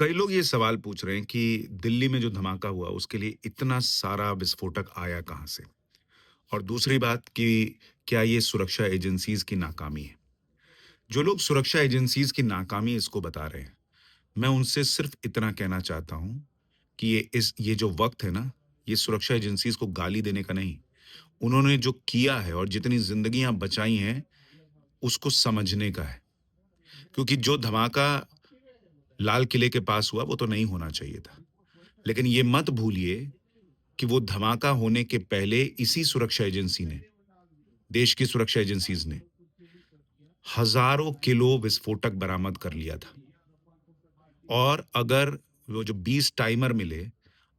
कई लोग ये सवाल पूछ रहे हैं कि दिल्ली में जो धमाका हुआ उसके लिए इतना सारा विस्फोटक आया कहाँ से? और दूसरी बात कि क्या ये सुरक्षा एजेंसीज की नाकामी है? जो लोग सुरक्षा एजेंसीज की नाकामी इसको बता रहे हैं, मैं उनसे सिर्फ इतना कहना चाहता हूं कि ये जो वक्त है ना, ये सुरक्षा एजेंसीज को गाली देने का नहीं। उन्होंने जो किया है और जितनी जिंदगियां बचाई हैं, उसको समझने का है। क्योंकि जो धमाका लाल किले के पास हुआ वो तो नहीं होना चाहिए था। लेकिन ये मत भूलिए कि वो धमाका होने के पहले इसी सुरक्षा एजेंसी ने, देश की सुरक्षा एजेंसीज ने हजारों किलो विस्फोटक बरामद कर लिया था। और अगर वो जो 20 टाइमर मिले,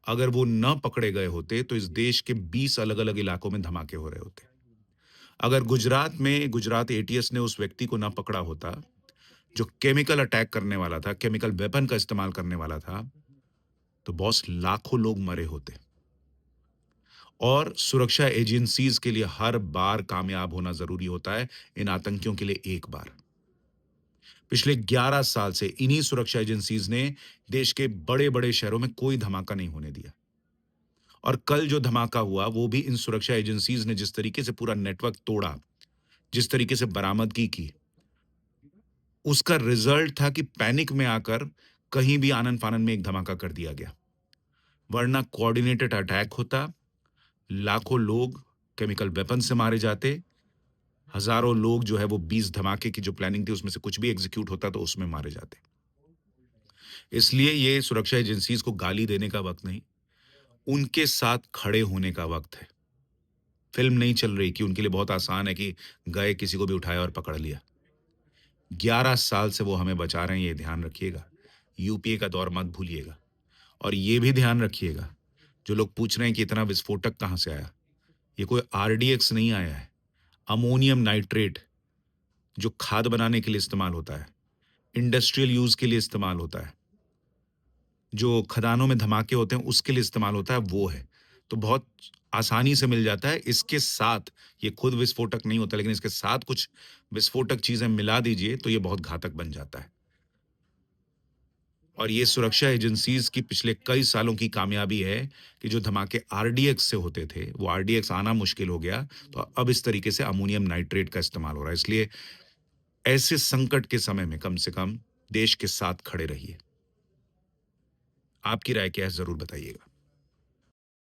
अगर वो न पकड़े गए होते तो इस देश के 20 अलग-अलग इलाकों में धमाके हो रहे होते। अगर गुजरात में गुजरात एटीएस ने उस व्यक्ति को न पकड़ा होता, जो केमिकल अटैक करने वाला था, केमिकल वेपन का इस्तेमाल करने वाला था, तो बॉस लाखों लोग मरे होते। और सुरक्षा एजेंसीज के लिए हर बार कामयाब होना जरूरी होता है, इन आतंकियों के लिए एक बार। पिछले 11 साल से इन्हीं सुरक्षा एजेंसीज ने देश के बड़े बड़े शहरों में कोई धमाका नहीं होने दिया। और कल जो धमाका हुआ वो भी इन सुरक्षा एजेंसीज ने जिस तरीके से पूरा नेटवर्क तोड़ा, जिस तरीके से बरामदगी की, उसका रिजल्ट था कि पैनिक में आकर कहीं भी आनन फानन में एक धमाका कर दिया गया। वरना कोऑर्डिनेटेड अटैक होता, लाखों लोग केमिकल वेपन से मारे जाते, हजारों लोग जो है वो 20 धमाके की जो प्लानिंग थी उसमें से कुछ भी एग्जीक्यूट होता तो उसमें मारे जाते। इसलिए ये सुरक्षा एजेंसीज को गाली देने का वक्त नहीं, उनके साथ खड़े होने का वक्त है। फिल्म नहीं चल रही कि उनके लिए बहुत आसान है कि गए किसी को भी उठाया और पकड़ लिया। 11 साल से वो हमें बचा रहे हैं, ये ध्यान रखिएगा। यूपीए का दौर मत भूलिएगा। और ये भी ध्यान रखिएगा, जो लोग पूछ रहे हैं कि इतना विस्फोटक कहां से आया, ये कोई आरडीएक्स नहीं आया है। अमोनियम नाइट्रेट, जो खाद बनाने के लिए इस्तेमाल होता है, इंडस्ट्रियल यूज के लिए इस्तेमाल होता है, जो खदानों में धमाके होते हैं उसके लिए इस्तेमाल होता है, वो है। तो बहुत आसानी से मिल जाता है। इसके साथ ये खुद विस्फोटक नहीं होता, लेकिन इसके साथ कुछ विस्फोटक चीजें मिला दीजिए तो ये बहुत घातक बन जाता है। और ये सुरक्षा एजेंसीज की पिछले कई सालों की कामयाबी है कि जो धमाके आरडीएक्स से होते थे, वो आरडीएक्स आना मुश्किल हो गया, तो अब इस तरीके से अमोनियम नाइट्रेट का इस्तेमाल हो रहा है। इसलिए ऐसे संकट के समय में कम से कम देश के साथ खड़े रहिए। आपकी राय क्या है, ज़रूर बताइएगा।